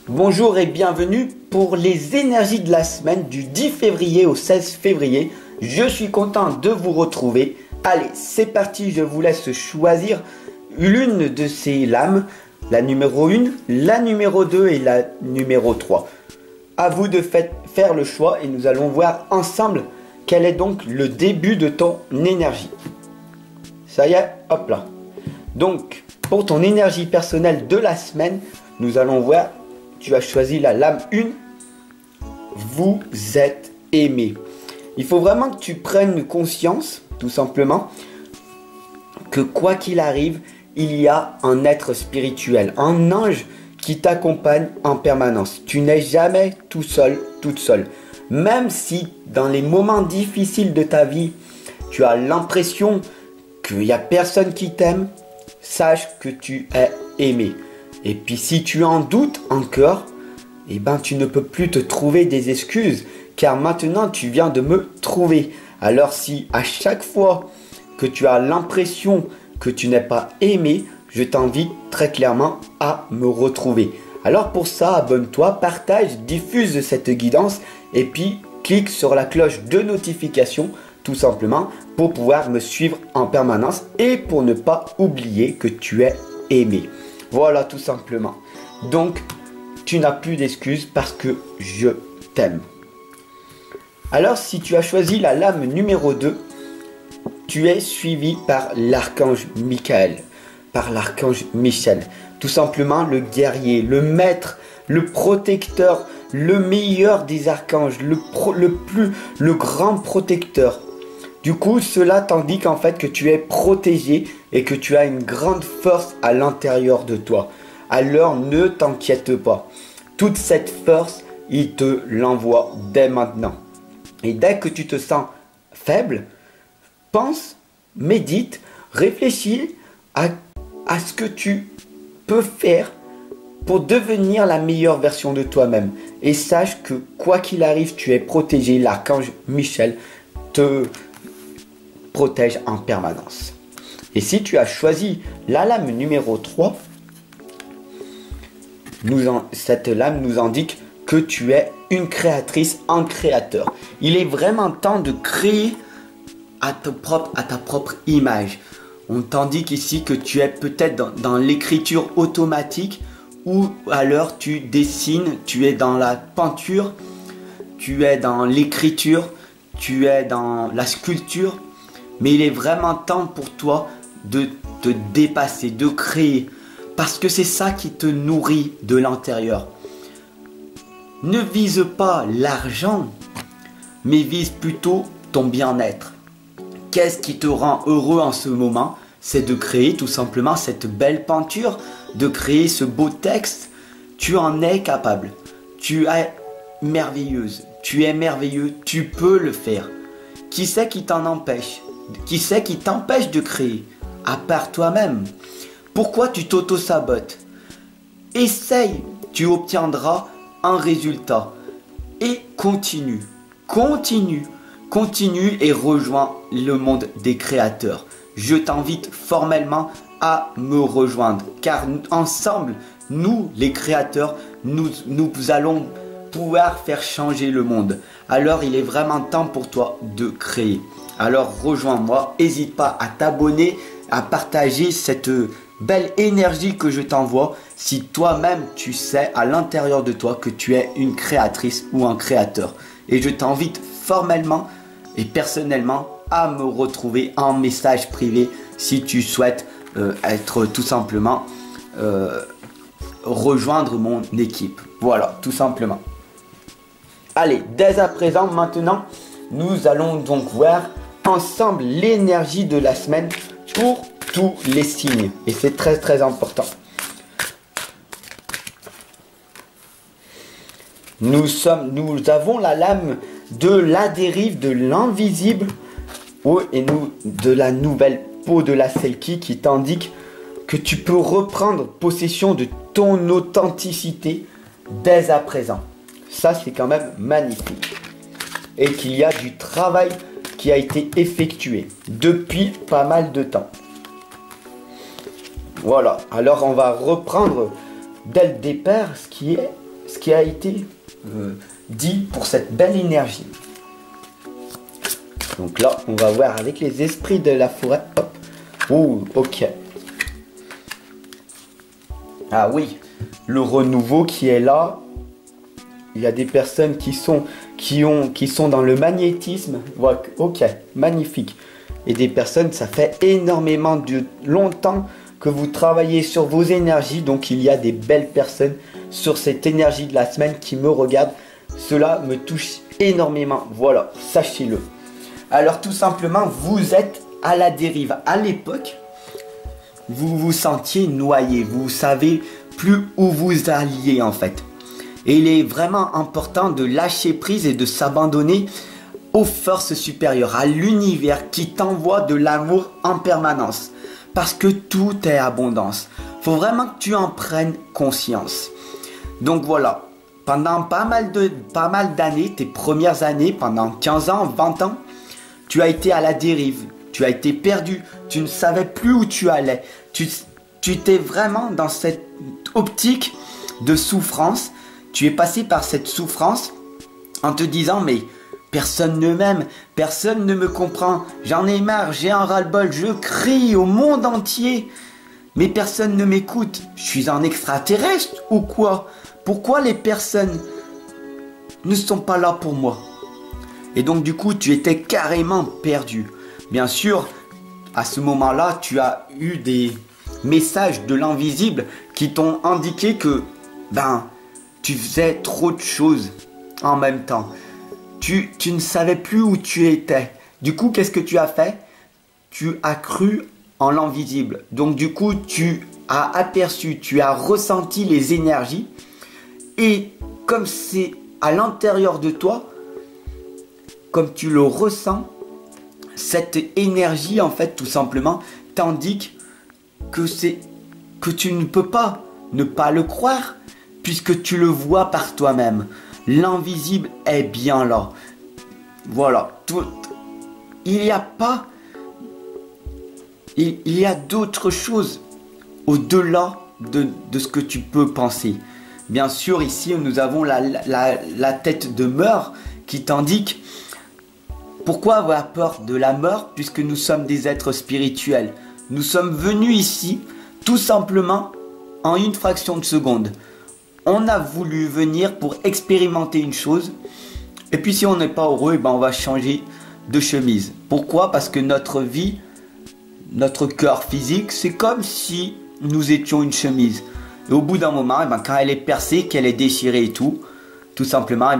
Bonjour et bienvenue pour les énergies de la semaine du 10 février au 16 février. Je suis content de vous retrouver. Allez, c'est parti, je vous laisse choisir l'une de ces lames, la numéro 1, la numéro 2 et la numéro 3. À vous de faire le choix et nous allons voir ensemble quel est donc le début de ton énergie. Ça y est, hop là. Donc, pour ton énergie personnelle de la semaine, nous allons voir, tu as choisi la lame 1. Vous êtes aimé. Il faut vraiment que tu prennes conscience, tout simplement, que quoi qu'il arrive, il y a un être spirituel, un ange qui t'accompagne en permanence. Tu n'es jamais tout seul, toute seule. Même si dans les moments difficiles de ta vie, tu as l'impression qu'il n'y a personne qui t'aime, sache que tu es aimé. Et puis si tu en doutes encore, eh ben tu ne peux plus te trouver des excuses, car maintenant tu viens de me trouver. Alors si à chaque fois que tu as l'impression que tu n'es pas aimé, je t'invite très clairement à me retrouver. Alors pour ça, abonne-toi, partage, diffuse cette guidance et puis clique sur la cloche de notification tout simplement pour pouvoir me suivre en permanence et pour ne pas oublier que tu es aimé. Voilà tout simplement. Donc tu n'as plus d'excuses parce que je t'aime. Alors si tu as choisi la lame numéro 2, tu es suivi par l'archange Michael, par l'archange Michel. Tout simplement le guerrier, le maître, le protecteur, le meilleur des archanges, le grand protecteur. Du coup, cela t'indique en fait que tu es protégé et que tu as une grande force à l'intérieur de toi. Alors ne t'inquiète pas. Toute cette force, il te l'envoie dès maintenant. Et dès que tu te sens faible, pense, médite, réfléchis à ce que tu peux faire pour devenir la meilleure version de toi-même. Et sache que quoi qu'il arrive, tu es protégé. L'archange Michel te protège en permanence. Et si tu as choisi la lame numéro 3, cette lame nous indique que tu es une créatrice, un créateur. Il est vraiment temps de créer à ta propre image. On t'indique ici que tu es peut-être dans l'écriture automatique ou alors tu dessines, tu es dans la peinture, tu es dans l'écriture, tu es dans la sculpture. Mais il est vraiment temps pour toi de te dépasser, de créer. Parce que c'est ça qui te nourrit de l'intérieur. Ne vise pas l'argent, mais vise plutôt ton bien-être. Qu'est-ce qui te rend heureux en ce moment? C'est de créer tout simplement cette belle peinture, de créer ce beau texte. Tu en es capable. Tu es merveilleuse. Tu es merveilleux. Tu peux le faire. Qui c'est qui t'en empêche? Qui c'est qui t'empêche de créer? À part toi-même. Pourquoi tu t'auto-sabotes? Essaye, tu obtiendras un résultat. Et continue, continue, continue et rejoins le monde des créateurs. Je t'invite formellement à me rejoindre. Car ensemble, nous les créateurs, nous allons pouvoir faire changer le monde. Alors il est vraiment temps pour toi de créer. Alors rejoins-moi, n'hésite pas à t'abonner, à partager cette belle énergie que je t'envoie si toi-même tu sais à l'intérieur de toi que tu es une créatrice ou un créateur. Et je t'invite formellement et personnellement à me retrouver en message privé si tu souhaites être tout simplement rejoindre mon équipe. Voilà, tout simplement. Allez, dès à présent, maintenant, nous allons donc voir ensemble l'énergie de la semaine pour tous les signes. Et c'est très très important. Nous avons la lame de la dérive, de l'invisible et de la nouvelle peau de la Selkie qui t'indique que tu peux reprendre possession de ton authenticité dès à présent. Ça, c'est quand même magnifique. Et qu'il y a du travail qui a été effectué depuis pas mal de temps. Voilà, alors on va reprendre dès le départ ce qui est ce qui a été dit pour cette belle énergie. Donc là, on va voir avec les esprits de la forêt. Hop. Oh, ok. Ah oui, le renouveau qui est là. Il y a des personnes qui sont dans le magnétisme. Voilà, ok, magnifique. Et des personnes, ça fait énormément de longtemps que vous travaillez sur vos énergies. Donc il y a des belles personnes sur cette énergie de la semaine qui me regardent. Cela me touche énormément. Voilà, sachez-le. Alors tout simplement, vous êtes à la dérive. À l'époque, vous vous sentiez noyé. Vous ne savez plus où vous alliez en fait. Et il est vraiment important de lâcher prise et de s'abandonner aux forces supérieures, à l'univers qui t'envoie de l'amour en permanence. Parce que tout est abondance. Il faut vraiment que tu en prennes conscience. Donc voilà, pendant pas mal d'années, tes premières années, pendant 15 ans, 20 ans, tu as été à la dérive. Tu as été perdu. Tu ne savais plus où tu allais. Tu étais vraiment dans cette optique de souffrance. Tu es passé par cette souffrance en te disant mais personne ne m'aime, personne ne me comprend, j'en ai marre, j'ai un ras-le-bol, je crie au monde entier, mais personne ne m'écoute, je suis un extraterrestre ou quoi? Pourquoi les personnes ne sont pas là pour moi? Et donc du coup tu étais carrément perdu. Bien sûr, à ce moment-là, tu as eu des messages de l'invisible qui t'ont indiqué que tu faisais trop de choses en même temps. Tu ne savais plus où tu étais. Du coup, qu'est-ce que tu as fait? Tu as cru en l'invisible. Donc du coup, tu as aperçu, tu as ressenti les énergies. Et comme c'est à l'intérieur de toi, comme tu le ressens, cette énergie, en fait, tout simplement, t'indique que tu ne peux pas ne pas le croire, puisque tu le vois par toi-même. L'invisible est bien là. Voilà. Il y a d'autres choses au-delà de ce que tu peux penser. Bien sûr, ici, nous avons la tête de mort qui t'indique pourquoi avoir peur de la mort puisque nous sommes des êtres spirituels. Nous sommes venus ici tout simplement en une fraction de seconde. On a voulu venir pour expérimenter une chose. Et puis si on n'est pas heureux, on va changer de chemise. Pourquoi? Parce que notre vie, notre corps physique, c'est comme si nous étions une chemise. Et au bout d'un moment, quand elle est percée, qu'elle est déchirée et tout simplement,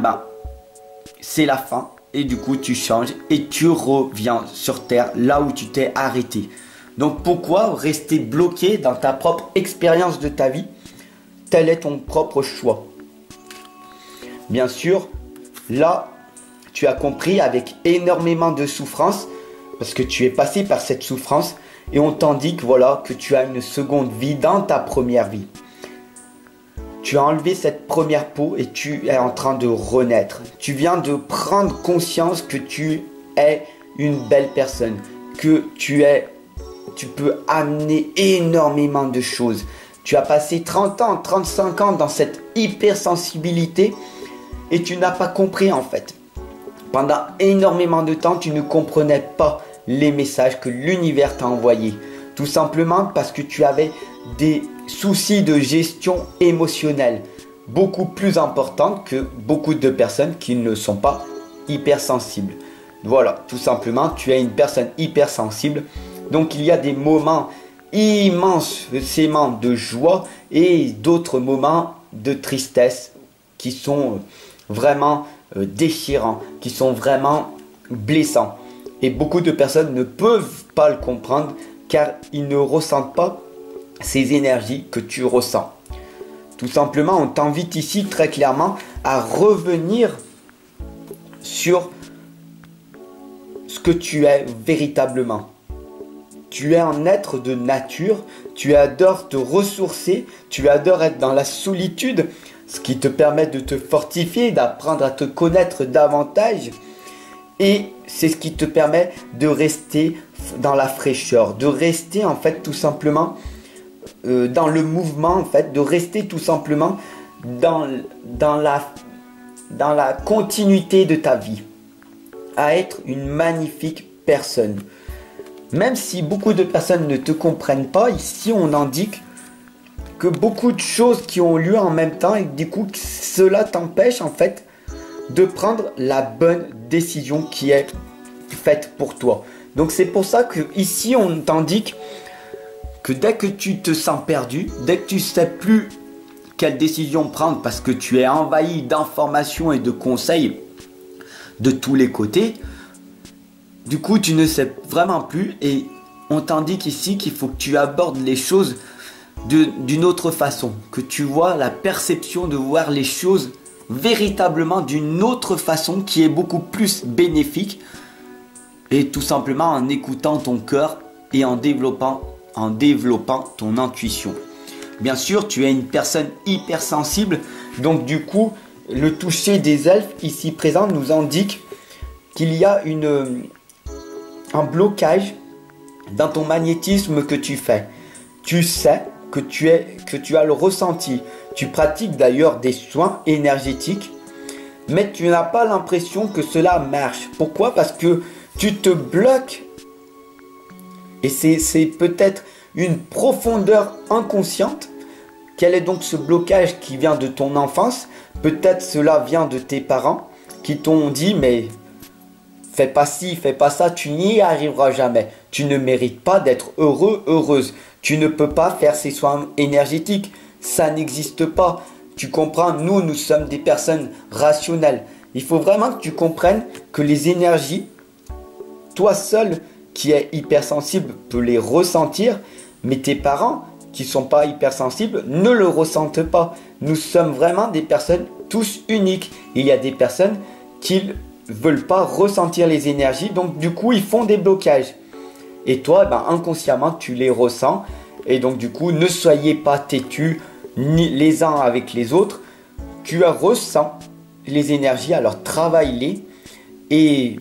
c'est la fin. Et du coup, tu changes et tu reviens sur Terre, là où tu t'es arrêté. Donc pourquoi rester bloqué dans ta propre expérience de ta vie? Tel est ton propre choix. Bien sûr, là, tu as compris avec énormément de souffrance, parce que tu es passé par cette souffrance, et on t'indique voilà, que tu as une seconde vie dans ta première vie. Tu as enlevé cette première peau et tu es en train de renaître. Tu viens de prendre conscience que tu es une belle personne, que tu peux amener énormément de choses. Tu as passé 30 ans, 35 ans dans cette hypersensibilité et tu n'as pas compris en fait. Pendant énormément de temps, tu ne comprenais pas les messages que l'univers t'a envoyés. Tout simplement parce que tu avais des soucis de gestion émotionnelle beaucoup plus importants que beaucoup de personnes qui ne sont pas hypersensibles. Voilà, tout simplement, tu es une personne hypersensible. Donc il y a des moments immensément de joie et d'autres moments de tristesse qui sont vraiment déchirants, qui sont vraiment blessants. Et beaucoup de personnes ne peuvent pas le comprendre car ils ne ressentent pas ces énergies que tu ressens. Tout simplement, on t'invite ici très clairement à revenir sur ce que tu es véritablement. Tu es un être de nature, tu adores te ressourcer, tu adores être dans la solitude, ce qui te permet de te fortifier, d'apprendre à te connaître davantage. Et c'est ce qui te permet de rester dans la fraîcheur, de rester en fait tout simplement dans le mouvement, en fait, de rester tout simplement dans, dans la, dans la continuité de ta vie, à être une magnifique personne. Même si beaucoup de personnes ne te comprennent pas, ici on indique que beaucoup de choses qui ont lieu en même temps et du coup cela t'empêche en fait de prendre la bonne décision qui est faite pour toi. Donc c'est pour ça que ici on t'indique que dès que tu te sens perdu, dès que tu sais plus quelle décision prendre parce que tu es envahi d'informations et de conseils de tous les côtés, du coup tu ne sais vraiment plus et on t'indique ici qu'il faut que tu abordes les choses d'une autre façon, que tu vois la perception de voir les choses véritablement d'une autre façon qui est beaucoup plus bénéfique et tout simplement en écoutant ton cœur et en développant ton intuition. Bien sûr, tu es une personne hypersensible, donc du coup, le toucher des elfes ici présents nous indique qu'il y a un blocage dans ton magnétisme que tu fais. Tu sais que tu as le ressenti. Tu pratiques d'ailleurs des soins énergétiques, mais tu n'as pas l'impression que cela marche. Pourquoi? Parce que tu te bloques. Et c'est peut-être une profondeur inconsciente. Quel est donc ce blocage qui vient de ton enfance? Peut-être cela vient de tes parents qui t'ont dit mais fais pas ci, fais pas ça, tu n'y arriveras jamais. Tu ne mérites pas d'être heureux, heureuse. Tu ne peux pas faire ces soins énergétiques. Ça n'existe pas. Tu comprends, nous sommes des personnes rationnelles. Il faut vraiment que tu comprennes que les énergies, toi seul qui es hypersensible peux les ressentir, mais tes parents qui ne sont pas hypersensibles ne le ressentent pas. Nous sommes vraiment des personnes tous uniques. Il y a des personnes qui ne veulent pas ressentir les énergies, donc du coup ils font des blocages. Et toi, inconsciemment, tu les ressens. Et donc du coup, ne soyez pas têtus ni les uns avec les autres. Tu ressens les énergies, alors travaille-les et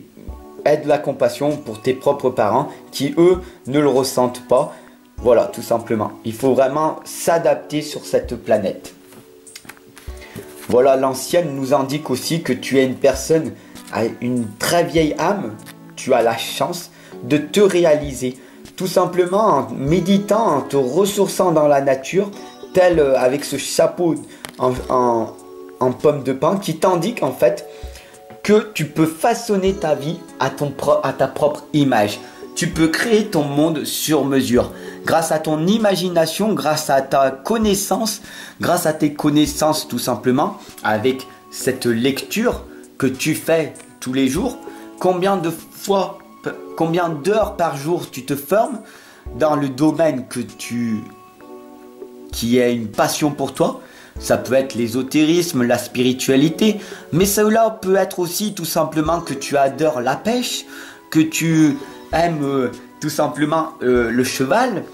aie de la compassion pour tes propres parents qui, eux, ne le ressentent pas. Voilà, tout simplement. Il faut vraiment s'adapter sur cette planète. Voilà, l'ancienne nous indique aussi que tu es une personne à une très vieille âme. Tu as la chance de te réaliser. Tout simplement en méditant, en te ressourçant dans la nature, tel avec ce chapeau en pomme de pin qui t'indique en fait que tu peux façonner ta vie à ta propre image. Tu peux créer ton monde sur mesure. Grâce à ton imagination, grâce à ta connaissance, grâce à tes connaissances tout simplement, avec cette lecture que tu fais tous les jours, combien d'heures par jour tu te formes dans le domaine qui est une passion pour toi. Ça peut être l'ésotérisme, la spiritualité, mais cela peut être aussi tout simplement que tu adores la pêche, que tu aimes tout simplement le cheval,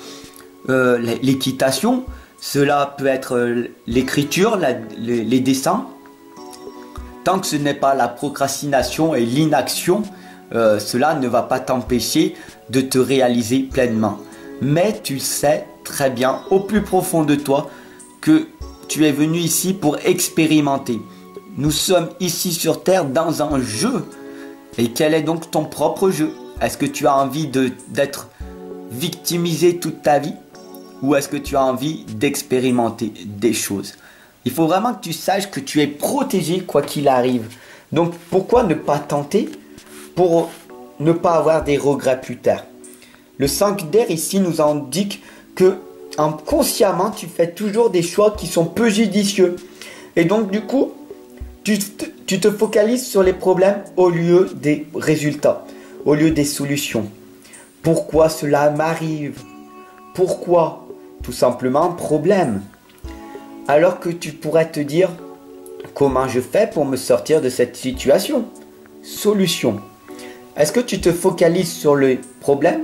l'équitation. Cela peut être l'écriture, les dessins. Tant que ce n'est pas la procrastination et l'inaction, cela ne va pas t'empêcher de te réaliser pleinement. Mais tu sais très bien au plus profond de toi que tu es venu ici pour expérimenter. Nous sommes ici sur Terre dans un jeu. Et quel est donc ton propre jeu? Est-ce que tu as envie d'être victimisé toute ta vie? Ou est-ce que tu as envie d'expérimenter des choses? Il faut vraiment que tu saches que tu es protégé quoi qu'il arrive. Donc pourquoi ne pas tenter pour ne pas avoir des regrets plus tard? Le 5 d'air ici nous indique que inconsciemment tu fais toujours des choix qui sont peu judicieux. Et donc du coup, tu te focalises sur les problèmes au lieu des résultats, au lieu des solutions. Pourquoi cela m'arrive? Pourquoi? Tout simplement problème. Alors que tu pourrais te dire, comment je fais pour me sortir de cette situation? Solution. Est-ce que tu te focalises sur le problème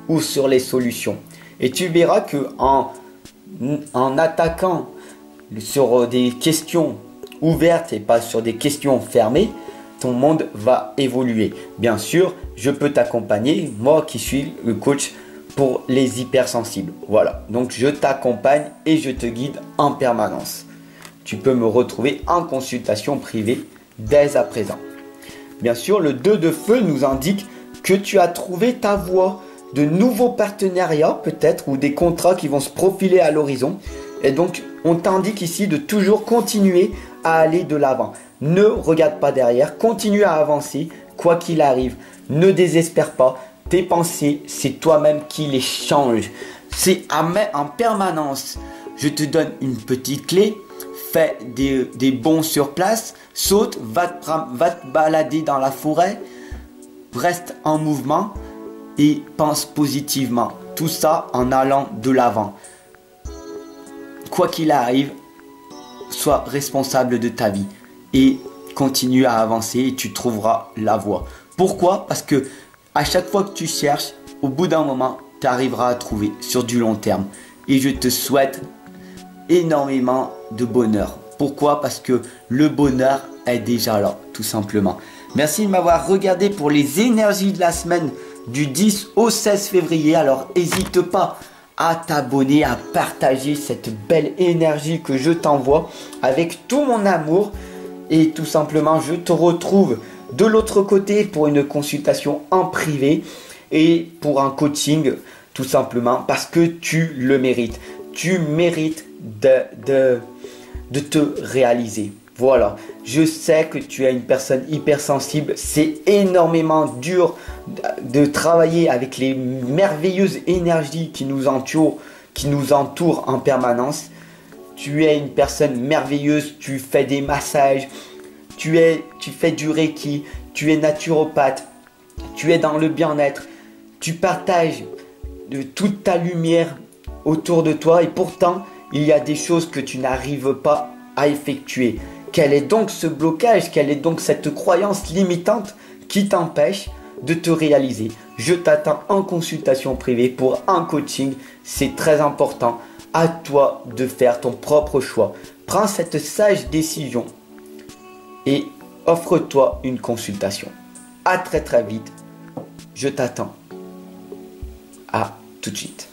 ou sur les solutions? Et tu verras que en attaquant sur des questions ouvertes et pas sur des questions fermées, ton monde va évoluer. Bien sûr, je peux t'accompagner, moi qui suis le coach pour les hypersensibles. Voilà, donc je t'accompagne et je te guide en permanence. tu peux me retrouver en consultation privée dès à présent. Bien sûr, le 2 de feu nous indique que tu as trouvé ta voie, de nouveaux partenariats peut-être ou des contrats qui vont se profiler à l'horizon. Et donc, on t'indique ici de toujours continuer à aller de l'avant. Ne regarde pas derrière, continue à avancer, quoi qu'il arrive. Ne désespère pas, tes pensées, c'est toi-même qui les changes. C'est en permanence. Je te donne une petite clé, fais des bonds sur place, saute, va te balader dans la forêt, reste en mouvement et pense positivement. Tout ça en allant de l'avant. Quoi qu'il arrive, sois responsable de ta vie et continue à avancer et tu trouveras la voie. Pourquoi? Parce que à chaque fois que tu cherches, au bout d'un moment, tu arriveras à trouver sur du long terme. Et je te souhaite énormément de bonheur. Pourquoi? Parce que le bonheur est déjà là, tout simplement. Merci de m'avoir regardé pour les énergies de la semaine du 10 au 16 février. Alors, n'hésite pas à t'abonner, à partager cette belle énergie que je t'envoie avec tout mon amour. Et tout simplement, je te retrouve de l'autre côté pour une consultation en privé et pour un coaching, tout simplement parce que tu le mérites. Tu mérites de te réaliser. Voilà, je sais que tu es une personne hypersensible. C'est énormément dur de travailler avec les merveilleuses énergies qui nous entourent en permanence. Tu es une personne merveilleuse, tu fais des massages, tu fais du Reiki, tu es naturopathe, tu es dans le bien-être, tu partages de toute ta lumière autour de toi et pourtant, il y a des choses que tu n'arrives pas à effectuer. Quel est donc ce blocage? Quelle est donc cette croyance limitante qui t'empêche de te réaliser? Je t'attends en consultation privée pour un coaching. C'est très important. À toi de faire ton propre choix. Prends cette sage décision et offre-toi une consultation. À très vite. Je t'attends. À tout de suite.